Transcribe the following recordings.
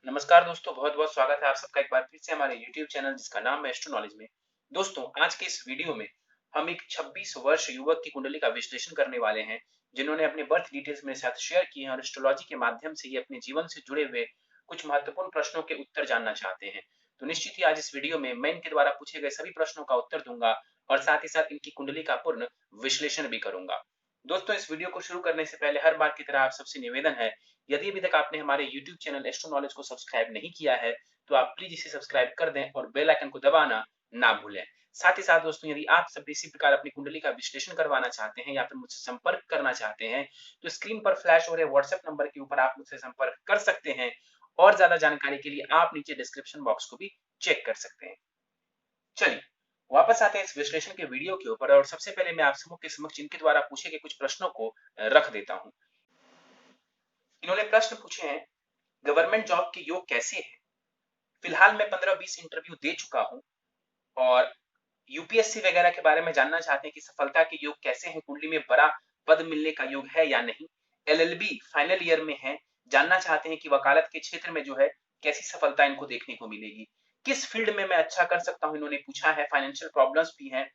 नमस्कार दोस्तों, बहुत-बहुत स्वागत है आप सबका एक बार फिर से हमारे YouTube चैनल जिसका नाम है एस्ट्रो नॉलेज में। दोस्तों, आज के इस वीडियो में हम एक 26 वर्ष युवक की कुंडली का विश्लेषण करने वाले हैं, जिन्होंने अपने बर्थ डिटेल्स मेरे साथ शेयर किए हैं और एस्ट्रोलॉजी के माध्यम से ये अपने जीवन से जुड़े हुए कुछ महत्वपूर्ण प्रश्नों के उत्तर जानना चाहते हैं। तो निश्चित ही आज इस वीडियो में मैं इनके द्वारा पूछे गए सभी प्रश्नों का उत्तर दूंगा और साथ ही साथ इनकी कुंडली का पूर्ण विश्लेषण भी करूंगा। दोस्तों, इस वीडियो को शुरू करने से पहले हर बार की तरह आप सबसे निवेदन है, यदि अभी तक आपने हमारे YouTube चैनल एस्ट्रो नॉलेज को सब्सक्राइब नहीं किया है, तो आप प्लीज इसे सब्सक्राइब कर दें और बेल आइकन को दबाना ना भूलें। साथ ही साथ दोस्तों, यदि आप सब इसी प्रकार अपनी कुंडली का विश्लेषण करवाना चाहते हैं या फिर मुझसे संपर्क करना चाहते हैं, तो स्क्रीन पर फ्लैश हो रहे व्हाट्सएप नंबर के ऊपर आप मुझसे संपर्क कर सकते हैं और ज्यादा जानकारी के लिए आप नीचे डिस्क्रिप्शन बॉक्स को भी चेक कर सकते हैं। चलिए, वापस आते हैं इस विश्लेषण के वीडियो के ऊपर और सबसे पहले मैं आप सबों के समक्ष इनके द्वारा पूछे गए कुछ प्रश्नों को रख देता हूं। इन्होंने प्रश्न पूछे हैं, गवर्नमेंट जॉब के योग कैसे हैं? फिलहाल मैं 15-20 इंटरव्यू दे चुका हूं और यूपीएससी वगैरह के बारे में जानना चाहते हैं कि सफलता के योग कैसे हैं, कुंडली में बड़ा पद मिलने का योग है या नहीं। एलएलबी फाइनल ईयर में है, जानना चाहते हैं कि वकालत के क्षेत्र में जो है कैसी सफलता इनको देखने को मिलेगी। किस फील्ड में मैं अच्छा कर सकता हूं, इन्होंने पूछा है। फाइनेंशियल प्रॉब्लम्स भी हैं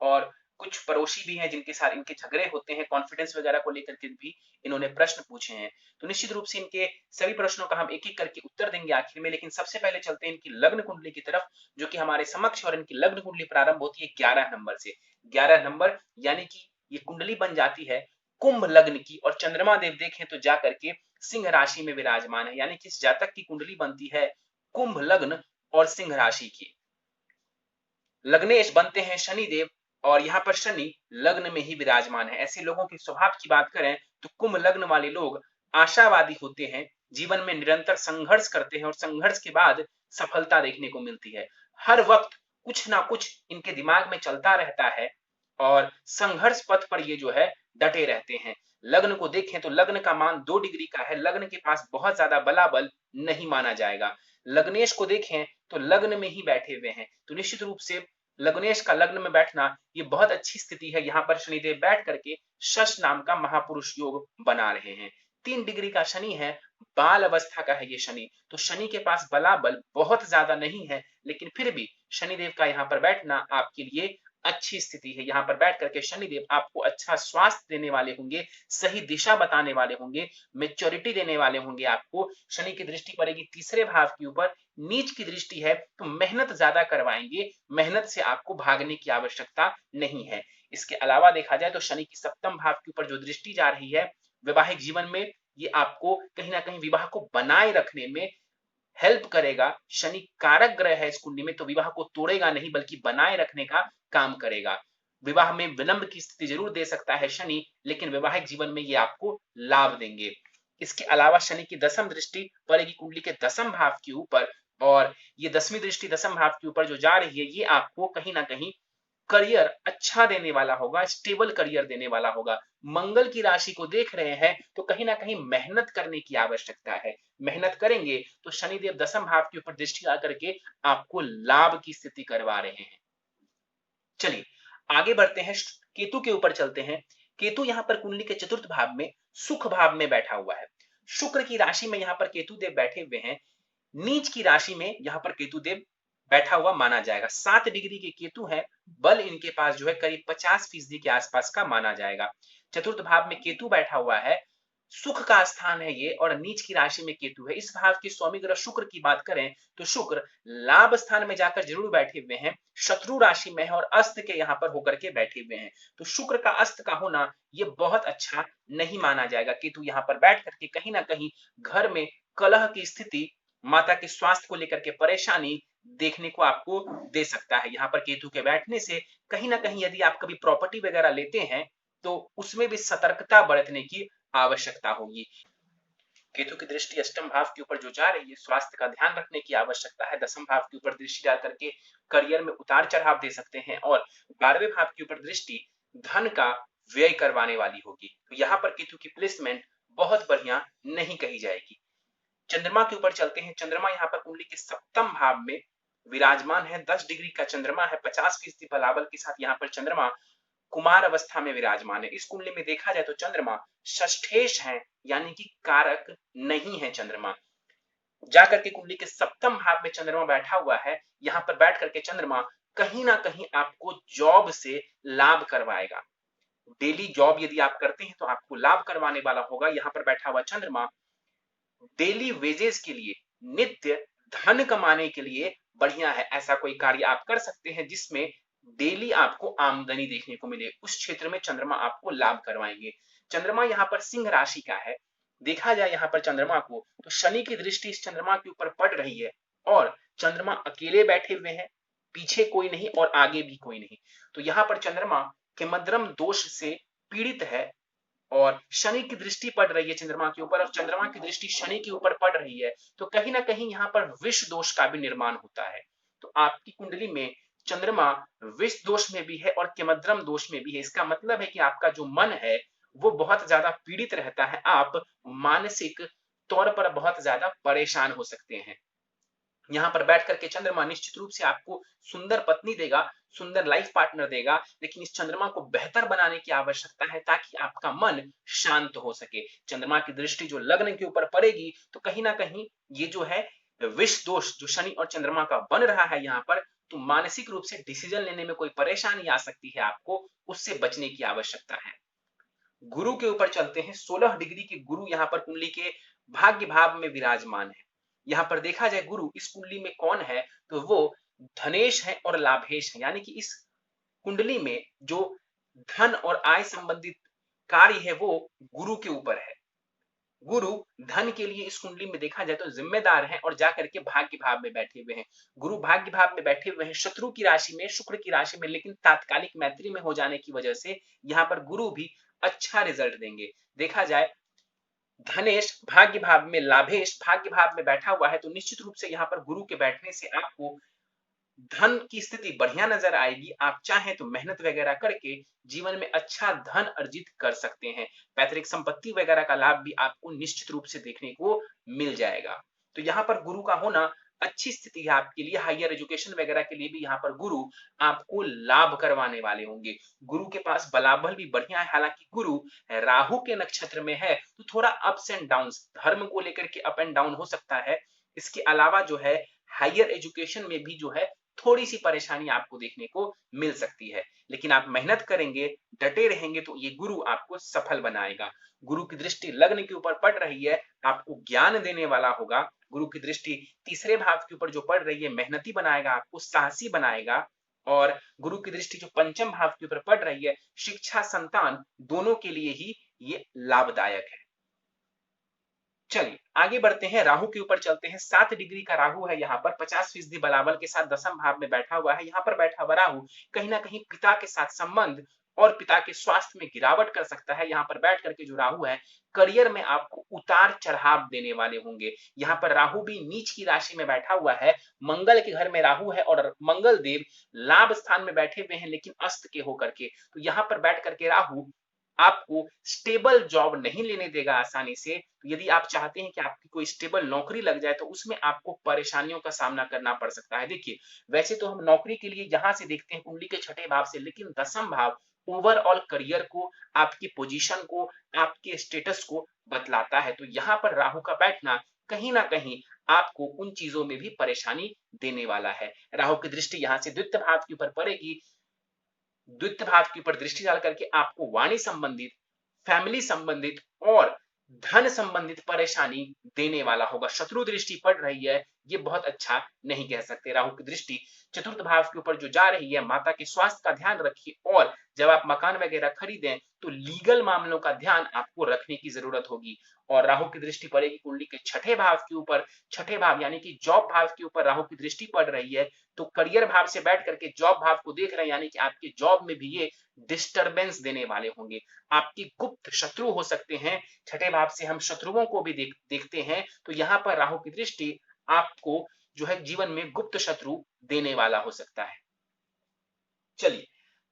और कुछ पड़ोसी भी हैं जिनके साथ इनके झगड़े होते हैं, कॉन्फिडेंस वगैरह को लेकर के भी इन्होंने प्रश्न पूछे हैं। तो निश्चित रूप से इनके सभी प्रश्नों का हम एक-एक करके उत्तर देंगे आखिर में, लेकिन सबसे पहले चलते हैं इनकी लग्न कुंडली की तरफ, जो कि हमारे समक्ष, और इनकी लग्न कुंडली प्रारंभ होती है 11 नंबर से। 11 नंबर यानी कि ये कुंडली बन जाती है कुंभ लग्न की, और चंद्रमा देव देखें तो जा करके सिंह राशि में विराजमान है, यानी कि इस जातक की कुंडली बनती है कुंभ लग्न और सिंह राशि की। लग्नेश बनते हैं शनि देव और यहाँ पर शनि लग्न में ही विराजमान है। ऐसे लोगों के स्वभाव की बात करें तो कुंभ लग्न वाले लोग आशावादी होते हैं, जीवन में निरंतर संघर्ष करते हैं और संघर्ष के बाद सफलता देखने को मिलती है। हर वक्त कुछ ना कुछ इनके दिमाग में चलता रहता है और संघर्ष पथ पर ये जो है डटे रहते हैं। लग्न को देखें तो लग्न का मान 2 डिग्री का है, लग्न के पास बहुत ज्यादा बलाबल नहीं माना जाएगा। लग्नेश को देखें तो लग्न में ही बैठे हुए हैं, तो निश्चित रूप से लग्नेश का लग्न में बैठना ये बहुत अच्छी स्थिति है। यहाँ पर शनिदेव बैठ करके शश नाम का महापुरुष योग बना रहे हैं। 3 डिग्री का शनि है, बाल अवस्था का है ये शनि, तो शनि के पास बलाबल बहुत ज्यादा नहीं है, लेकिन फिर भी शनिदेव का यहाँ पर बैठना आपके लिए अच्छी स्थिति है। यहाँ पर बैठ करके शनिदेव आपको अच्छा स्वास्थ्य देने वाले होंगे, सही दिशा बताने वाले होंगे, मेच्योरिटी देने वाले होंगे। आपको शनि की दृष्टि पड़ेगी तीसरे भाव के ऊपर, नीच की दृष्टि है तो मेहनत ज्यादा करवाएंगे, मेहनत से आपको भागने की आवश्यकता नहीं है। इसके अलावा देखा जाए तो शनि की सप्तम भाव के ऊपर जो दृष्टि जा रही है, वैवाहिक जीवन में ये आपको कहीं ना कहीं विवाह को बनाए रखने में हेल्प करेगा। शनि कारक ग्रह है इस कुंडली में, तो विवाह को तोड़ेगा नहीं बल्कि बनाए रखने का काम करेगा। विवाह में विलंब की स्थिति जरूर दे सकता है शनि, लेकिन वैवाहिक जीवन में ये आपको लाभ देंगे। इसके अलावा शनि की दसम दृष्टि पड़ेगी कुंडली के दसम भाव के ऊपर, और ये 10वीं दृष्टि दसम भाव के ऊपर जो जा रही है, ये आपको कहीं ना कहीं करियर अच्छा देने वाला होगा, स्टेबल करियर देने वाला होगा। मंगल की राशि को देख रहे हैं तो कहीं ना कहीं मेहनत करने की आवश्यकता है। मेहनत करेंगे तो शनिदेव दसम भाव के ऊपर दृष्टि आकर के आपको लाभ की स्थिति करवा रहे हैं। चलिए आगे बढ़ते हैं, केतु के ऊपर चलते हैं। केतु यहाँ पर कुंडली के चतुर्थ भाव में सुख भाव में बैठा हुआ है। शुक्र की राशि में यहाँ पर केतु देव बैठे हुए हैं, नीच की राशि में यहाँ पर केतु देव बैठा हुआ माना जाएगा। 7 डिग्री के केतु है, बल इनके पास जो है करीब 50% के आसपास का माना जाएगा। चतुर्थ भाव में केतु बैठा हुआ है, सुख का स्थान है ये, और नीच की राशि में केतु है। इस भाव के स्वामी ग्रह शुक्र की बात करें तो शुक्र लाभ स्थान में जाकर जरूर बैठे हुए हैं, शत्रु राशि में है और अस्त के यहाँ पर होकर के बैठे हुए हैं। तो शुक्र का अस्त का होना ये बहुत अच्छा नहीं माना जाएगा। केतु यहाँ पर बैठ करके कहीं ना कहीं घर में कलह की स्थिति, माता के स्वास्थ्य को लेकर के परेशानी देखने को आपको दे सकता है। यहाँ पर केतु के बैठने से कहीं ना कहीं यदि आप कभी प्रॉपर्टी वगैरह लेते हैं तो उसमें भी सतर्कता बरतने की आवश्यकता होगी। केतु की दृष्टि अष्टम भाव के ऊपर जो जा रही है, स्वास्थ्य का ध्यान रखने की आवश्यकता है। दसम भाव के ऊपर दृष्टि जा करके करियर में उतार चढ़ाव दे सकते हैं, और 12वें भाव के ऊपर दृष्टि धन का व्यय करवाने वाली होगी। तो यहाँ पर केतु की प्लेसमेंट बहुत बढ़िया नहीं कही जाएगी। चंद्रमा के ऊपर चलते हैं। चंद्रमा यहाँ पर कुंडली के सप्तम भाव में विराजमान है, 10 डिग्री का चंद्रमा है, 50% बलाबल के साथ यहाँ पर चंद्रमा कुमार अवस्था में विराजमान है। इस कुंडली में देखा जाए तो चंद्रमा षष्ठेश है, यानी कि कारक नहीं है चंद्रमा। जाकर के कुंडली के सप्तम भाव में चंद्रमा बैठा हुआ है, यहाँ पर बैठ करके चंद्रमा कहीं ना कहीं आपको जॉब से लाभ करवाएगा। डेली जॉब यदि आप करते हैं तो आपको लाभ करवाने वाला होगा। यहाँ पर बैठा हुआ चंद्रमा डेली वेजेस के लिए, नित्य धन कमाने के लिए बढ़िया है। ऐसा कोई कार्य आप कर सकते हैं जिसमें डेली आपको आमदनी देखने को मिले, उस क्षेत्र में चंद्रमा आपको लाभ करवाएंगे। चंद्रमा यहाँ पर सिंह राशि का है। देखा जाए यहाँ पर चंद्रमा को तो शनि की दृष्टि इस चंद्रमा के ऊपर पड़ रही है और चंद्रमा अकेले बैठे हुए हैं, पीछे कोई नहीं और आगे भी कोई नहीं। तो यहाँ पर चंद्रमा के मध्यम दोष से पीड़ित है और शनि की दृष्टि पड़ रही है चंद्रमा के ऊपर और चंद्रमा की दृष्टि शनि के ऊपर पड़ रही है, तो कहीं ना कहीं यहाँ पर विष दोष का भी निर्माण होता है। तो आपकी कुंडली में चंद्रमा विष दोष में भी है और केमद्रम दोष में भी है। इसका मतलब है कि आपका जो मन है वो बहुत ज्यादा पीड़ित रहता है, आप मानसिक तौर पर बहुत ज्यादा परेशान हो सकते हैं। यहाँ पर बैठ करके चंद्रमा निश्चित रूप से आपको सुंदर पत्नी देगा, सुंदर लाइफ पार्टनर देगा, लेकिन इस चंद्रमा को बेहतर बनाने की आवश्यकता है ताकि आपका मन शांत हो सके। चंद्रमा की दृष्टि जो लग्न के ऊपर पड़ेगी तो कहीं ना कहीं ये जो है विष दोष जो शनि और चंद्रमा का बन रहा है यहाँ पर, तो मानसिक रूप से डिसीजन लेने में कोई परेशानी आ सकती है, आपको उससे बचने की आवश्यकता है। गुरु के ऊपर चलते हैं। 16 डिग्री के गुरु यहाँ पर कुंडली के भाग्य भाव में विराजमान है। यहाँ पर देखा जाए गुरु इस कुंडली में कौन है तो वो धनेश है और लाभेश है, यानी कि इस कुंडली में जो धन और आय संबंधित कार्य है वो गुरु के ऊपर है। गुरु धन के लिए इस कुंडली में देखा जाए तो जिम्मेदार है और जाकर के भाग्य भाव में बैठे हुए हैं। गुरु भाग्य भाव में बैठे हुए हैं शत्रु की राशि में, शुक्र की राशि में, लेकिन तात्कालिक मैत्री में हो जाने की वजह से यहाँ पर गुरु भी अच्छा रिजल्ट देंगे। देखा जाए धनेश भाग्य भाव में, लाभेश भाग्य भाव में बैठा हुआ है, तो निश्चित रूप से यहाँ पर गुरु के बैठने से आपको धन की स्थिति बढ़िया नजर आएगी। आप चाहें तो मेहनत वगैरह करके जीवन में अच्छा धन अर्जित कर सकते हैं। पैतृक संपत्ति वगैरह का लाभ भी आपको निश्चित रूप से देखने को मिल जाएगा। तो यहाँ पर गुरु का होना अच्छी स्थिति है आपके लिए। हायर एजुकेशन वगैरह के लिए भी यहाँ पर गुरु आपको लाभ करवाने वाले होंगे। गुरु के पास बलाबल भी बढ़िया है, हालांकि गुरु राहु के नक्षत्र में है तो थोड़ा अप्स एंड डाउन, धर्म को लेकर के अप एंड डाउन हो सकता है। इसके अलावा जो है हायर एजुकेशन में भी जो है थोड़ी सी परेशानी आपको देखने को मिल सकती है, लेकिन आप मेहनत करेंगे, डटे रहेंगे तो ये गुरु आपको सफल बनाएगा। गुरु की दृष्टि लग्न के ऊपर पड़ रही है, आपको ज्ञान देने वाला होगा। गुरु की दृष्टि तीसरे भाव के ऊपर जो पड़ रही है मेहनती बनाएगा, आपको साहसी बनाएगा। और गुरु की दृष्टि जो पंचम भाव के ऊपर पड़ रही है शिक्षा संतान दोनों के लिए ही ये लाभदायक है। चलिए आगे बढ़ते हैं, राहु के ऊपर चलते हैं। 7 डिग्री का राहु है, यहाँ पर 50% बलाबल के साथ दसम भाव में बैठा हुआ है। यहाँ पर बैठा हुआ राहु कहीं ना कहीं पिता के साथ संबंध और पिता के स्वास्थ्य में गिरावट कर सकता है। यहाँ पर बैठ करके जो राहु है करियर में आपको उतार चढ़ाव देने वाले होंगे। यहाँ पर राहु भी नीच की राशि में बैठा हुआ है, मंगल के घर में राहु है और मंगल देव लाभ स्थान में बैठे हुए हैं लेकिन अस्त के होकर के। तो यहाँ पर बैठ करके राहु आपको स्टेबल जॉब नहीं लेने देगा आसानी से। तो यदि आप चाहते हैं कि आपकी कोई स्टेबल नौकरी लग जाए तो उसमें आपको परेशानियों का सामना करना पड़ सकता है। देखिए वैसे तो हम नौकरी के लिए यहां से देखते हैं कुंडली के छठे भाव से, लेकिन दसम भाव ओवरऑल करियर को, आपकी पोजीशन को, आपके स्टेटस को बतलाता है। तो यहाँ पर राहु का बैठना कहीं ना कहीं आपको उन चीजों में भी परेशानी देने वाला है। राहु की दृष्टि यहाँ से द्वितीय भाव के ऊपर पड़ेगी। द्वितीय भाव के ऊपर दृष्टि डाल करके आपको वाणी संबंधित, फैमिली संबंधित और धन संबंधित परेशानी देने वाला होगा। शत्रु दृष्टि पड़ रही है, ये बहुत अच्छा नहीं कह सकते। राहु की दृष्टि चतुर्थ भाव के ऊपर जो जा रही है, माता के स्वास्थ्य का ध्यान रखिए और जब आप मकान वगैरह खरीदें तो लीगल मामलों का ध्यान आपको रखने की जरूरत होगी। और राहु की दृष्टि पड़ेगी कुंडली के छठे भाव के ऊपर, छठे भाव यानी कि जॉब भाव के ऊपर राहु की दृष्टि पड़ रही है, तो करियर भाव से बैठ करके जॉब भाव को देख रहे हैं, यानी कि आपके जॉब में भी ये डिस्टरबेंस देने वाले होंगे। आपकी गुप्त शत्रु हो सकते हैं। छठे भाव से हम शत्रुओं को भी देखते हैं, तो यहाँ पर राहु की दृष्टि आपको जो है जीवन में गुप्त शत्रु देने वाला हो सकता है। चलिए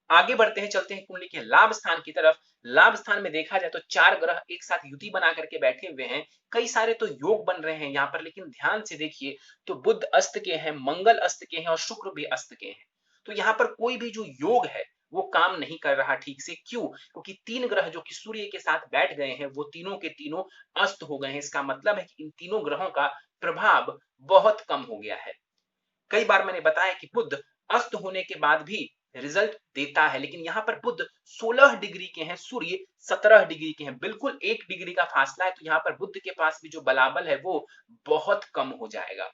आगे बढ़ते हैं, चलते हैं कुंडली के लाभ स्थान की तरफ। लाभ स्थान में देखा जाए तो 4 ग्रह एक साथ युति बना करके बैठे हुए हैं। कई सारे तो योग बन रहे हैं यहाँ पर, लेकिन ध्यान से देखिए तो बुध अस्त के हैं, मंगल अस्त के हैं और शुक्र भी अस्त के हैं। तो यहाँ पर कोई भी जो योग है वो काम नहीं कर रहा ठीक से। क्यों? क्योंकि 3 ग्रह जो कि सूर्य के साथ बैठ गए हैं वो तीनों के तीनों अस्त हो गए हैं। इसका मतलब है कि इन तीनों ग्रहों का प्रभाव बहुत कम हो गया है। कई बार मैंने बताया कि बुध अस्त होने के बाद भी रिजल्ट देता है, लेकिन यहाँ पर बुध 16 डिग्री के हैं, सूर्य 17 डिग्री के हैं, बिल्कुल 1 डिग्री का फासला है। तो यहाँ पर बुध के पास भी जो बलाबल है वो बहुत कम हो जाएगा।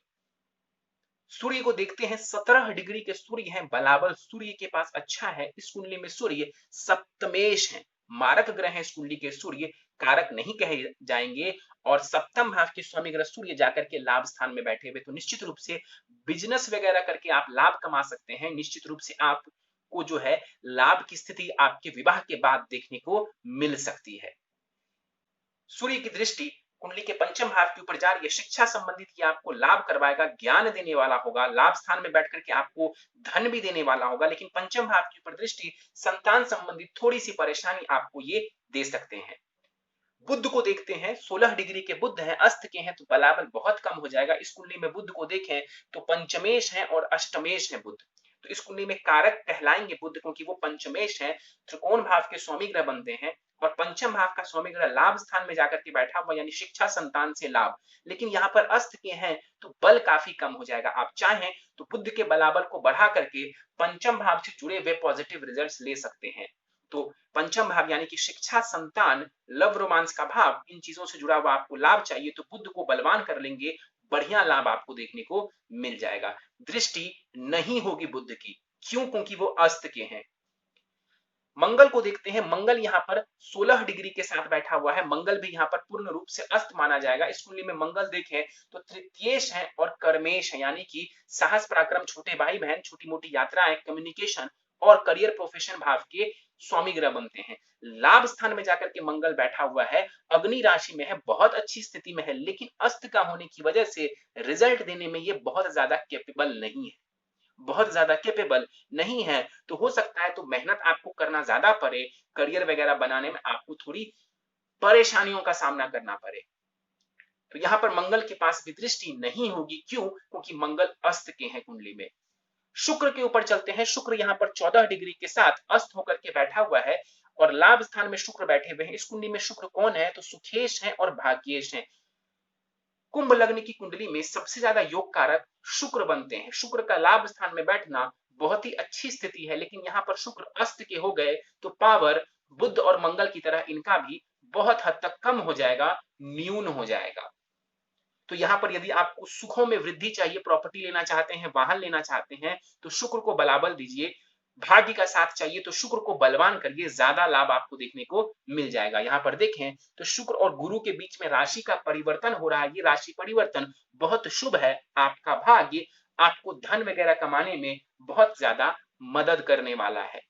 सूर्य को देखते हैं, 17 डिग्री के सूर्य हैं, बलाबल सूर्य के पास अच्छा है। इस कुंडली में सूर्य सप्तमेश है, मारक ग्रह है। इस कुंडली के सूर्य कारक नहीं कहे जाएंगे, और सप्तम भाव के स्वामी ग्रह सूर्य जाकर के लाभ स्थान में बैठे हुए, तो निश्चित रूप से बिजनेस वगैरह करके आप लाभ कमा सकते हैं। निश्चित रूप से आपको जो है लाभ की स्थिति आपके विवाह के बाद देखने को मिल सकती है। सूर्य की दृष्टि कुंडली के पंचम भाव के ऊपर जा रही है, शिक्षा संबंधित ये आपको लाभ करवाएगा, ज्ञान देने वाला होगा, लाभ स्थान में बैठ करके आपको धन भी देने वाला होगा। लेकिन पंचम भाव के ऊपर दृष्टि संतान संबंधित थोड़ी सी परेशानी आपको ये दे सकते हैं। बुध को देखते हैं, 16 डिग्री के बुध हैं, अस्त के हैं, तो बलाबल बहुत कम हो जाएगा। इस कुंडली में बुध को देखें तो पंचमेश है और अष्टमेश है बुध, तो इस कुंडली में कारक कहलाएंगे बुध, क्योंकि वो पंचमेश है, त्रिकोण भाव के स्वामी ग्रह बनते हैं, और पंचम भाव का स्वामी ग्रह लाभ स्थान में जाकर के बैठा हुआ, यानी शिक्षा संतान से लाभ। लेकिन यहाँ पर अस्त के हैं तो बल काफी कम हो जाएगा। आप चाहें तो बुध के बलाबल को बढ़ा करके पंचम भाव से जुड़े हुए पॉजिटिव रिजल्ट्स ले सकते हैं। तो पंचम भाव यानी कि शिक्षा, संतान, लव, रोमांस का भाव, इन चीजों से जुड़ा हुआ आपको लाभ चाहिए तो बुध को बलवान कर लेंगे, बढ़िया लाभ आपको देखने को मिल जाएगा। दृष्टि नहीं होगी बुध की, क्यों? क्योंकि वो अस्त के हैं। मंगल को देखते हैं, मंगल यहाँ पर 16 डिग्री के साथ बैठा हुआ है, मंगल भी यहाँ पर पूर्ण रूप से अस्त माना जाएगा। इस कुंडली में मंगल देखें तो तृतीयेश है और कर्मेश है, यानी कि साहस, पराक्रम, छोटे भाई बहन, छोटी मोटी यात्राएं, कम्युनिकेशन और करियर प्रोफेशन भाव के स्वामी ग्रह बनते हैं। लाभ स्थान में जाकर के मंगल बैठा हुआ है, अग्नि राशि में है, बहुत अच्छी स्थिति में है, लेकिन अस्त का होने की वजह से रिजल्ट देने में ये बहुत ज्यादा कैपेबल नहीं है, बहुत ज्यादा कैपेबल नहीं है। तो हो सकता है तो मेहनत आपको करना ज्यादा पड़े, करियर वगैरह बनाने में आपको थोड़ी परेशानियों का सामना करना पड़े। तो यहाँ पर मंगल के पास भी दृष्टि नहीं होगी, क्यों? क्योंकि मंगल अस्त के हैं कुंडली में। शुक्र के ऊपर चलते हैं, शुक्र यहाँ पर 14 डिग्री के साथ अस्त होकर के बैठा हुआ है, और लाभ स्थान में शुक्र बैठे हुए हैं। इस कुंडली में शुक्र कौन है? तो सुखेश है और भाग्येश है। कुंभ लग्न की कुंडली में सबसे ज्यादा योग कारक शुक्र बनते हैं। शुक्र का लाभ स्थान में बैठना बहुत ही अच्छी स्थिति है, लेकिन यहाँ पर शुक्र अस्त के हो गए तो पावर बुध और मंगल की तरह इनका भी बहुत हद तक कम हो जाएगा, न्यून हो जाएगा। तो यहाँ पर यदि आपको सुखों में वृद्धि चाहिए, प्रॉपर्टी लेना चाहते हैं, वाहन लेना चाहते हैं, तो शुक्र को बलाबल दीजिए। भाग्य का साथ चाहिए तो शुक्र को बलवान करिए, ज्यादा लाभ आपको देखने को मिल जाएगा। यहाँ पर देखें तो शुक्र और गुरु के बीच में राशि का परिवर्तन हो रहा है, ये राशि परिवर्तन बहुत शुभ है। आपका भाग्य आपको धन वगैरह कमाने में बहुत ज्यादा मदद करने वाला है।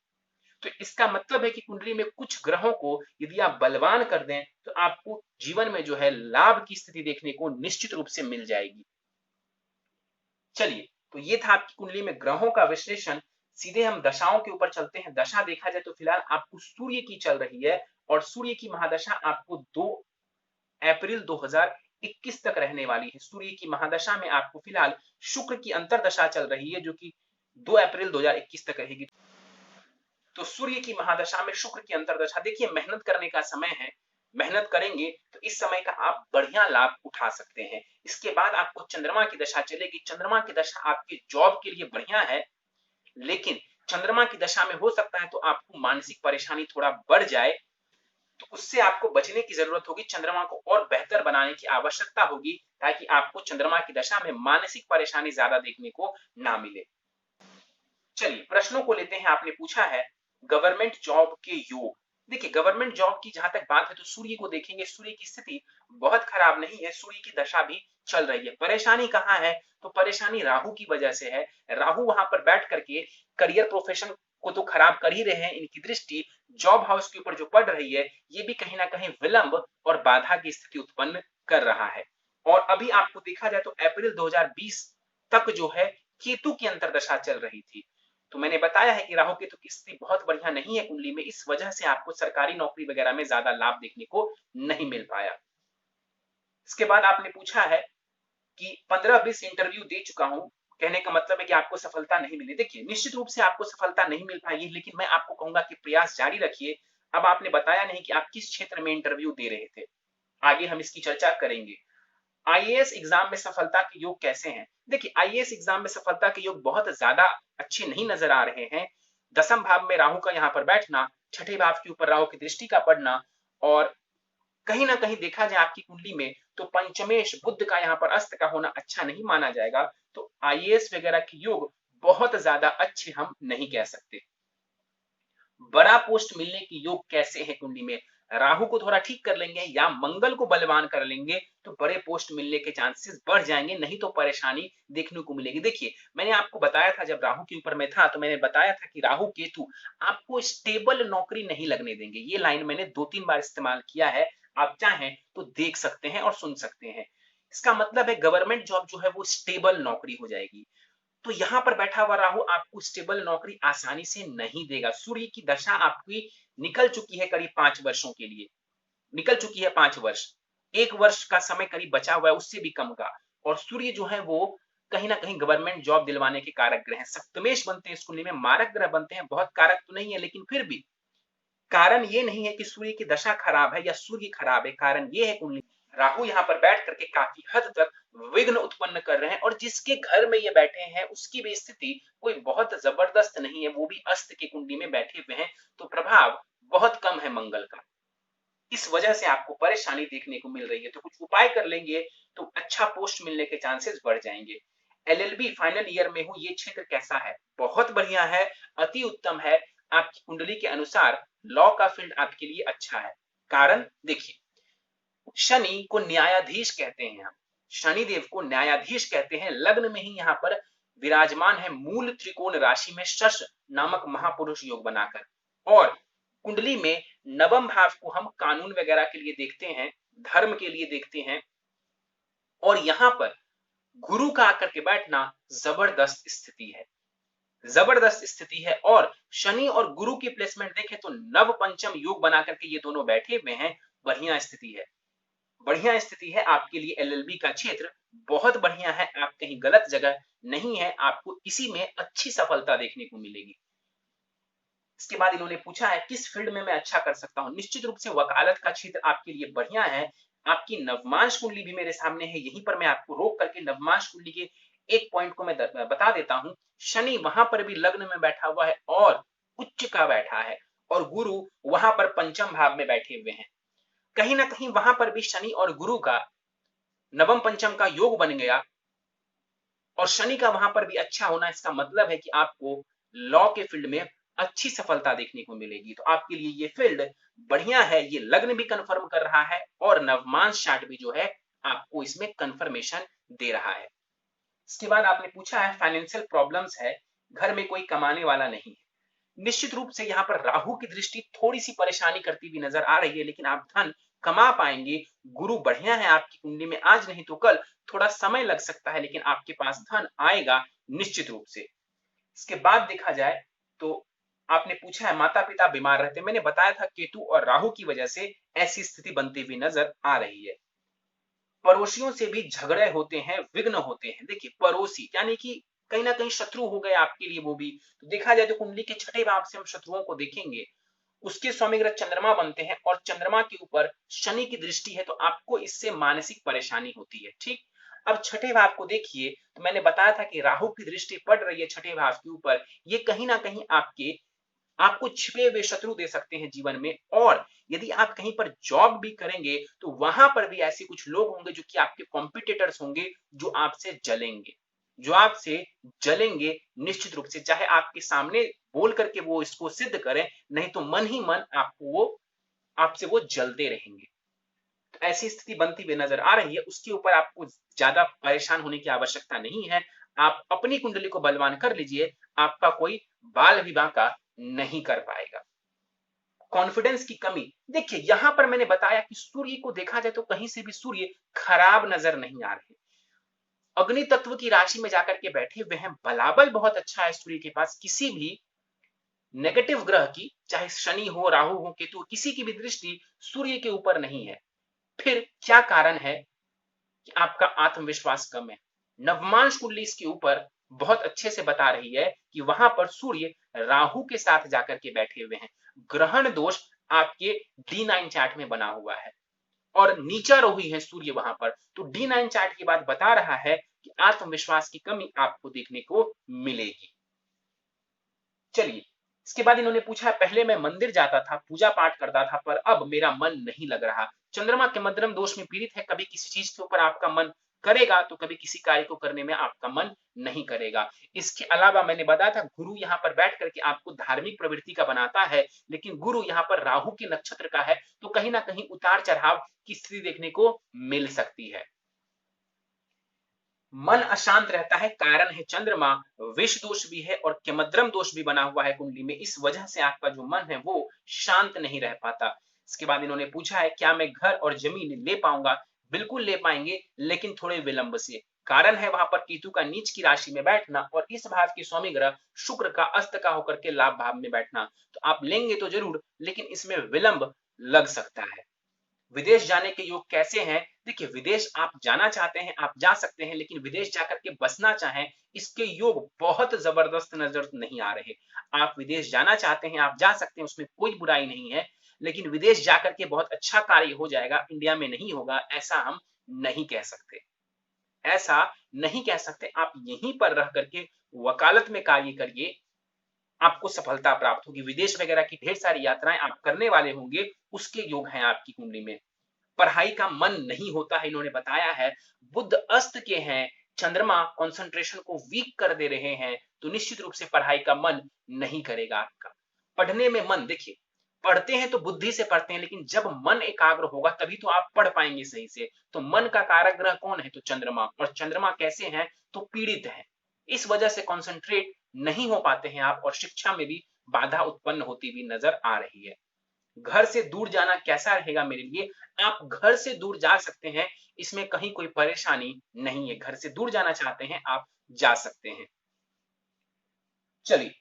तो इसका मतलब है कि कुंडली में कुछ ग्रहों को यदि आप बलवान कर दें तो आपको जीवन में जो है लाभ की स्थिति देखने को निश्चित रूप से मिल जाएगी। चलिए, तो ये था आपकी कुंडली में ग्रहों का विश्लेषण। सीधे हम दशाओं के ऊपर चलते हैं। दशा देखा जाए तो फिलहाल आपको सूर्य की चल रही है, और सूर्य की महादशा आपको 2 अप्रैल 2021 तक रहने वाली है। सूर्य की महादशा में आपको फिलहाल शुक्र की अंतरदशा चल रही है, जो कि 2 अप्रैल 2021 तक रहेगी। तो सूर्य की महादशा में शुक्र की अंतरदशा, देखिए मेहनत करने का समय है, मेहनत करेंगे तो इस समय का आप बढ़िया लाभ उठा सकते हैं। इसके बाद आपको चंद्रमा की दशा चलेगी। चंद्रमा की दशा आपके जॉब के लिए बढ़िया है, लेकिन चंद्रमा की दशा में हो सकता है तो आपको मानसिक परेशानी थोड़ा बढ़ जाए, तो उससे आपको बचने की जरूरत होगी। चंद्रमा को और बेहतर बनाने की आवश्यकता होगी, ताकि आपको चंद्रमा की दशा में मानसिक परेशानी ज्यादा देखने को ना मिले। चलिए, प्रश्नों को लेते हैं। आपने पूछा है गवर्नमेंट जॉब के योग। देखिए, गवर्नमेंट जॉब की जहां तक बात है तो सूर्य को देखेंगे, सूर्य की स्थिति बहुत खराब नहीं है, सूर्य की दशा भी चल रही है। परेशानी कहां है? तो परेशानी राहु की वजह से है। राहु वहां पर बैठ करके करियर, प्रोफेशन को तो खराब कर ही रहे हैं। इनकी दृष्टि जॉब हाउस के ऊपर जो पड़ रही है, ये भी कहीं ना कहीं विलंब और बाधा की स्थिति उत्पन्न कर रहा है। और अभी आपको देखा जाए तो अप्रैल 2020 तक जो है केतु की अंतरदशा चल रही थी। तो मैंने बताया है कि राहु केतु की स्थिति बहुत बढ़िया नहीं है कुंडली में, इस वजह से आपको सरकारी नौकरी वगैरह में ज्यादा लाभ देखने को नहीं मिल पाया। इसके बाद आपने पूछा है कि 15-20 इंटरव्यू दे चुका हूं, कहने का मतलब है कि आपको सफलता नहीं मिली। देखिए, निश्चित रूप से आपको सफलता नहीं मिल पाई, लेकिन मैं आपको कहूंगा कि प्रयास जारी रखिए। अब आपने बताया नहीं कि आप किस क्षेत्र में इंटरव्यू दे रहे थे, आगे हम इसकी चर्चा करेंगे। आईएएस एग्जाम में सफलता के योग कैसे हैं? देखिए, आईएएस एग्जाम में सफलता के योग बहुत ज्यादा अच्छे नहीं नजर आ रहे हैं। दसम भाव में राहु का यहाँ पर बैठना, छठे भाव के ऊपर राहु की दृष्टि का पड़ना, और कहीं ना कहीं देखा जाए आपकी कुंडली में तो पंचमेश बुध का यहाँ पर अस्त का होना अच्छा नहीं माना जाएगा। तो आईएएस वगैरह के योग बहुत ज्यादा अच्छे हम नहीं कह सकते। बड़ा पोस्ट मिलने के योग कैसे है कुंडली में? राहु को थोड़ा ठीक कर लेंगे या मंगल को बलवान कर लेंगे तो बड़े पोस्ट मिलने के चांसेस बढ़ जाएंगे, नहीं तो परेशानी देखने को मिलेगी। देखिए, मैंने आपको बताया था जब राहु के ऊपर मैं था तो मैंने बताया था कि राहु केतु आपको स्टेबल नौकरी नहीं लगने देंगे। ये लाइन मैंने 2-3 बार इस्तेमाल किया है, आप चाहें तो देख सकते हैं और सुन सकते हैं। इसका मतलब है गवर्नमेंट जॉब जो है वो स्टेबल नौकरी हो जाएगी। तो यहां पर बैठा हुआ राहु आपको स्टेबल नौकरी आसानी से नहीं देगा। सूर्य की दशा आपकी निकल चुकी है करीब 5 वर्षों के लिए, निकल चुकी है 5 वर्ष, 1 वर्ष का समय करीब बचा हुआ है उससे भी कम का। और सूर्य जो है वो कहीं ना कहीं गवर्नमेंट जॉब दिलवाने के कारक ग्रह हैं। सप्तमेश बनते हैं इस कुंडली में, मारक ग्रह बनते हैं, बहुत कारक तो नहीं है लेकिन फिर भी कारण ये नहीं है कि सूर्य की दशा खराब है या सूर्य खराब है। कारण ये है कुंडली राहु यहाँ पर बैठ करके काफी हद तक विघ्न उत्पन्न कर रहे हैं, और जिसके घर में ये बैठे हैं उसकी भी स्थिति कोई बहुत जबरदस्त नहीं है, वो भी अस्त की कुंडली में बैठे हुए हैं, तो प्रभाव बहुत कम है मंगल का। इस वजह से आपको परेशानी देखने को मिल रही है। तो कुछ उपाय कर लेंगे तो अच्छा पोस्ट मिलने के चांसेस बढ़ जाएंगे। एलएलबी फाइनल ईयर में हूं, ये क्षेत्र कैसा है? बहुत बढ़िया है, अति उत्तम है। आपकी कुंडली के अनुसार लॉ का फील्ड आपके लिए अच्छा है। कारण देखिए, शनि को न्यायाधीश कहते हैं, हम शनि देव को न्यायाधीश कहते हैं। लग्न में ही यहाँ पर विराजमान है मूल त्रिकोण राशि में शश नामक महापुरुष योग बनाकर, और कुंडली में नवम भाव को हम कानून वगैरह के लिए देखते हैं, धर्म के लिए देखते हैं, और यहां पर गुरु का आकर के बैठना जबरदस्त स्थिति है, जबरदस्त स्थिति है। और शनि और गुरु की प्लेसमेंट देखें तो नव पंचम योग बना करके ये दोनों बैठे हुए हैं, बढ़िया स्थिति है, बढ़िया स्थिति है आपके लिए। एलएलबी का क्षेत्र बहुत बढ़िया है, आप कहीं गलत जगह नहीं है, आपको इसी में अच्छी सफलता देखने को मिलेगी। इसके बाद इन्होंने पूछा है किस फील्ड में मैं अच्छा कर सकता हूं? निश्चित रूप से वकालत का क्षेत्र आपके लिए बढ़िया है। आपकी नवमांश कुंडली भी मेरे सामने है, यहीं पर मैं आपको रोक करके नवमांश कुंडली के एक पॉइंट को मैं बता देता हूं। शनि वहां पर भी लग्न में बैठा हुआ है और उच्च का बैठा है, और गुरु वहां पर पंचम भाव में बैठे हुए हैं। कहीं ना कहीं वहां पर भी शनि और गुरु का नवम पंचम का योग बन गया, और शनि का वहां पर भी अच्छा होना, इसका मतलब है कि आपको लॉ के फील्ड में अच्छी सफलता देखने को मिलेगी। तो आपके लिए ये फील्ड बढ़िया है, ये लग्न भी कंफर्म कर रहा है और नवमांश चार्ट भी जो है आपको इसमें कंफर्मेशन दे रहा है। इसके बाद आपने पूछा है फाइनेंशियल प्रॉब्लम्स है, घर में कोई कमाने वाला नहीं है। निश्चित रूप से यहाँ पर राहु की दृष्टि थोड़ी सी परेशानी करती हुई नजर आ रही है, लेकिन आप धन कमा पाएंगे। गुरु बढ़िया है आपकी कुंडली में, आज नहीं तो कल, थोड़ा समय लग सकता है लेकिन आपके पास धन आएगा निश्चित रूप से। इसके बाद देखा जाए तो आपने पूछा है माता पिता बीमार रहते, मैंने बताया था केतु और राहु की वजह से ऐसी स्थिति बनती हुई नजर आ रही है। पड़ोसियों से भी झगड़े होते हैं, विघ्न होते हैं। देखिए, पड़ोसी यानी कि कहीं ना कहीं शत्रु हो गए आपके लिए वो भी। तो देखा जाए तो कुंडली के छठे भाव से हम शत्रुओं को देखेंगे, उसके स्वामी ग्रह चंद्रमा बनते हैं और चंद्रमा के ऊपर शनि की दृष्टि है, तो आपको इससे मानसिक परेशानी होती है। ठीक, अब छठे भाव को देखिए तो मैंने बताया था कि राहु की दृष्टि पड़ रही है छठे भाव के ऊपर, ये कहीं ना कहीं आपको छिपे हुए शत्रु दे सकते हैं जीवन में। और यदि आप कहीं पर जॉब भी करेंगे तो वहां पर भी ऐसे कुछ लोग होंगे जो कि आपके कॉम्पिटिटर्स होंगे, जो आपसे जलेंगे, जो आपसे जलेंगे निश्चित रूप से, चाहे आपके सामने बोल करके वो इसको सिद्ध करें, नहीं तो मन ही मन आपसे वो जलते रहेंगे। तो ऐसी स्थिति बनती हुई नजर आ रही है, उसके ऊपर आपको ज्यादा परेशान होने की आवश्यकता नहीं है। आप अपनी कुंडली को बलवान कर लीजिए, आपका कोई बाल विवाह का नहीं कर पाएगा। कॉन्फिडेंस की कमी, देखिए यहां पर मैंने बताया कि सूर्य को देखा जाए तो कहीं से भी सूर्य खराब नजर नहीं आ रहे, अग्नि तत्व की राशि में जाकर के बैठे हुए हैं, बलाबल बहुत अच्छा है सूर्य के पास। किसी भी नेगेटिव ग्रह की, चाहे शनि हो, राहु हो, केतु हो, किसी की भी दृष्टि सूर्य के ऊपर नहीं है। फिर क्या कारण है कि आपका आत्मविश्वास कम है? नवमांश कुंडली इसके ऊपर बहुत अच्छे से बता रही है कि वहां पर सूर्य राहु के साथ जाकर के बैठे हुए हैं। ग्रहण दोष आपके D9 चार्ट में बना हुआ है। और नीचारोही है सूर्य वहां पर। तो D9 चार्ट की बात बता रहा है कि आत्मविश्वास की कमी आपको देखने को मिलेगी। चलिए, इसके बाद इन्होंने पूछा, पहले मैं मंदिर जाता था, पूजा पाठ करता था, पर अब मेरा मन नहीं लग रहा। चंद्रमा के मध्यम दोष में पीड़ित है, कभी किसी चीज के ऊपर आपका मन करेगा तो कभी किसी कार्य को करने में आपका मन नहीं करेगा। इसके अलावा मैंने बताया था, गुरु यहाँ पर बैठ करके आपको धार्मिक प्रवृत्ति का बनाता है, लेकिन गुरु यहाँ पर राहु के नक्षत्र का है, तो कहीं ना कहीं उतार चढ़ाव की स्थिति देखने को मिल सकती है। मन अशांत रहता है, कारण है चंद्रमा, विष दोष भी है और केमद्रम दोष भी बना हुआ है कुंडली में। इस वजह से आपका जो मन है वो शांत नहीं रह पाता। इसके बाद इन्होंने पूछा है, क्या मैं घर और जमीन ले पाऊंगा? बिल्कुल ले पाएंगे, लेकिन थोड़े विलंब से। कारण है वहां पर केतु का नीच की राशि में बैठना और इस भाव के स्वामी ग्रह शुक्र का अस्त का होकर के लाभ भाव में बैठना। तो आप लेंगे तो जरूर, लेकिन इसमें विलंब लग सकता है। विदेश जाने के योग कैसे हैं? देखिए, विदेश आप जाना चाहते हैं, आप जा सकते हैं, लेकिन विदेश जाकर के बसना चाहें, इसके योग बहुत जबरदस्त नजर नहीं आ रहे। आप विदेश जाना चाहते हैं, आप जा सकते हैं, उसमें कोई बुराई नहीं है, लेकिन विदेश जाकर के बहुत अच्छा कार्य हो जाएगा, इंडिया में नहीं होगा, ऐसा हम नहीं कह सकते। ऐसा नहीं कह सकते। आप यहीं पर रह करके वकालत में कार्य करिए, आपको सफलता प्राप्त होगी। विदेश वगैरह की ढेर सारी यात्राएं आप करने वाले होंगे, उसके योग हैं आपकी कुंडली में। पढ़ाई का मन नहीं होता है, इन्होंने बताया है। बुध अस्त के हैं, चंद्रमा कंसंट्रेशन को वीक कर दे रहे हैं, तो निश्चित रूप से पढ़ाई का मन नहीं करेगा आपका। पढ़ने में मन, देखिए, पढ़ते हैं तो बुद्धि से पढ़ते हैं, लेकिन जब मन एकाग्र होगा तभी तो आप पढ़ पाएंगे सही से। तो मन का कारक ग्रह कौन है? तो चंद्रमा। और चंद्रमा कैसे हैं? तो पीड़ित है। इस वजह से कंसंट्रेट नहीं हो पाते हैं आप, और शिक्षा में भी बाधा उत्पन्न होती हुई नजर आ रही है। घर से दूर जाना कैसा रहेगा मेरे लिए? आप घर से दूर जा सकते हैं, इसमें कहीं कोई परेशानी नहीं है। घर से दूर जाना चाहते हैं, आप जा सकते हैं। चलिए,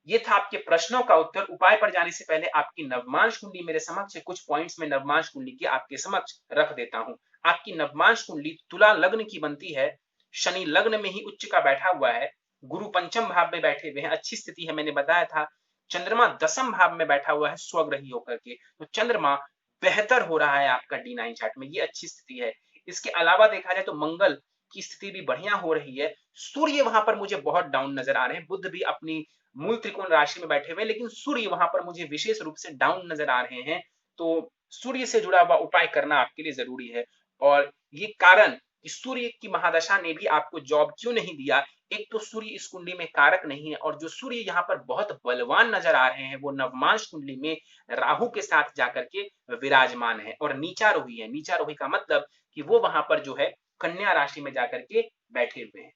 ये था आपके प्रश्नों का उत्तर। उपाय पर जाने से पहले आपकी नवमांश कुंडली मेरे समक्ष है, कुछ पॉइंट्स में नवमांश कुंडली की आपके समक्ष रख देता हूं। आपकी नवमांश कुंडली तुला लग्न की बनती है, शनि लग्न में ही उच्च का बैठा हुआ है, गुरु पंचम भाव में बैठे हुए हैं, अच्छी स्थिति है, मैंने बताया था। चंद्रमा दसम भाव में बैठा हुआ है स्वग्रही होकर के, तो चंद्रमा बेहतर हो रहा है आपका D9 चार्ट में, ये अच्छी स्थिति है। इसके अलावा देखा जाए तो मंगल की स्थिति भी बढ़िया हो रही है। सूर्य वहां पर मुझे बहुत डाउन नजर आ रहे हैं। बुध भी अपनी मूल त्रिकोण राशि में बैठे हुए, लेकिन सूर्य वहां पर मुझे विशेष रूप से डाउन नजर आ रहे हैं। तो सूर्य से जुड़ा हुआ उपाय करना आपके लिए जरूरी है। और ये कारण कि सूर्य की महादशा ने भी आपको जॉब क्यों नहीं दिया, एक तो सूर्य इस कुंडली में कारक नहीं है, और जो सूर्य यहाँ पर बहुत बलवान नजर आ रहे हैं वो नवमांश कुंडली में राहु के साथ जाकर के विराजमान है और नीचारोही है। नीचारोही का मतलब कि वो वहां पर जो है कन्या राशि में जाकर के बैठे हुए हैं।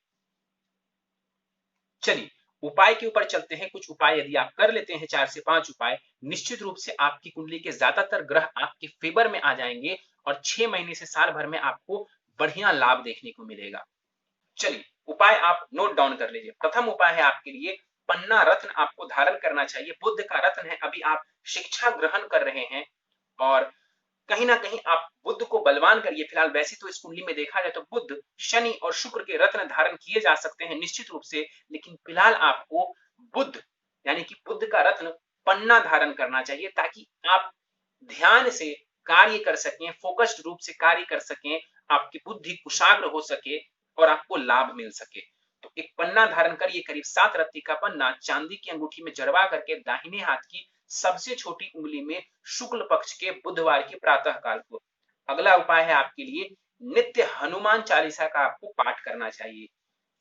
चलिए, उपाय के ऊपर चलते हैं। कुछ उपाय यदि आप कर लेते हैं, 4 से 5 उपाय, निश्चित रूप से आपकी कुंडली के ज्यादातर ग्रह आपके फेवर में आ जाएंगे और 6 महीने से साल भर में आपको बढ़िया लाभ देखने को मिलेगा। चलिए, उपाय आप नोट डाउन कर लीजिए। प्रथम उपाय है आपके लिए, पन्ना रत्न आपको धारण करना चाहिए। बुध का रत्न है, अभी आप शिक्षा ग्रहण कर रहे हैं और कहीं ना कहीं आप बुध को बलवान करिए। फिलहाल वैसे तो इस कुंडली में देखा जाए तो बुध, शनि और शुक्र के रत्न धारण किए जा सकते हैं निश्चित रूप से, लेकिन फिलहाल आपको बुध यानी कि बुध का रत्न पन्ना धारण करना चाहिए, ताकि आप ध्यान से कार्य कर सकें, फोकस्ड रूप से कार्य कर सकें, आपकी बुद्धि कुशाग्र हो सके और आपको लाभ मिल सके। तो एक पन्ना धारण करिए, करीब 7 रत्ती का पन्ना चांदी की अंगूठी में जड़वा करके दाहिने हाथ की सबसे छोटी उंगली में शुक्ल पक्ष के बुधवार के प्रातः काल को। अगला उपाय है आपके लिए, नित्य हनुमान चालीसा का आपको पाठ करना चाहिए।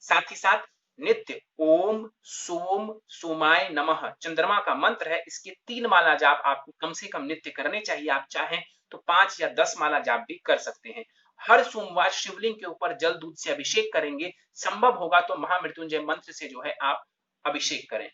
साथ ही साथ नित्य ओम सोम सोमाय नमः चंद्रमा का मंत्र है, इसके 3 माला जाप आपको कम से कम नित्य करने चाहिए। आप चाहें तो 5 या 10 माला जाप भी कर सकते हैं। हर सोमवार शिवलिंग के ऊपर जल दूध से अभिषेक करेंगे, संभव होगा तो महामृत्युंजय मंत्र से जो है आप अभिषेक करें।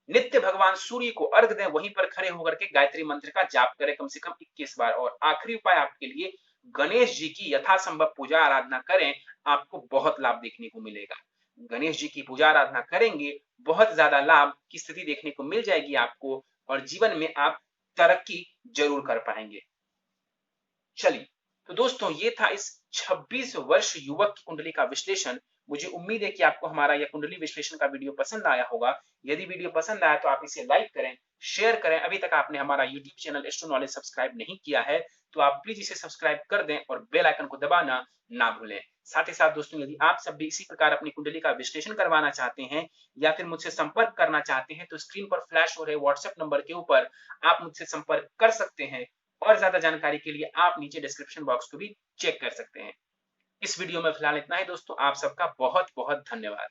नित्य भगवान सूर्य को अर्घ दें, वहीं पर खड़े होकर के गायत्री मंत्र का जाप करें कम से कम 21 बार। और आखिरी उपाय आपके लिए, गणेश जी की यथासंभव पूजा आराधना करें, आपको बहुत लाभ देखने को मिलेगा। गणेश जी की पूजा आराधना करेंगे, बहुत ज्यादा लाभ की स्थिति देखने को मिल जाएगी आपको, और जीवन में आप तरक्की जरूर कर पाएंगे। चलिए, तो दोस्तों ये था इस 26 वर्ष युवक की कुंडली का विश्लेषण। मुझे उम्मीद है कि आपको हमारा यह कुंडली विश्लेषण का वीडियो पसंद आया होगा। यदि वीडियो पसंद आया तो आप इसे लाइक करें, शेयर करें। अभी तक आपने हमारा YouTube channel astro knowledge subscribe नहीं किया है तो आप प्लीज इसे सब्सक्राइब कर दें और बेल आइकन को दबाना ना भूलें। साथ ही साथ दोस्तों, यदि आप सब भी इसी प्रकार अपनी कुंडली का विश्लेषण करवाना चाहते हैं या फिर मुझसे संपर्क करना चाहते हैं, तो स्क्रीन पर फ्लैश हो रहे व्हाट्सएप नंबर के ऊपर आप मुझसे संपर्क कर सकते हैं। और ज्यादा जानकारी के लिए आप नीचे डिस्क्रिप्शन बॉक्स को भी चेक कर सकते हैं। इस वीडियो में फिलहाल इतना ही दोस्तों। आप सबका बहुत बहुत धन्यवाद।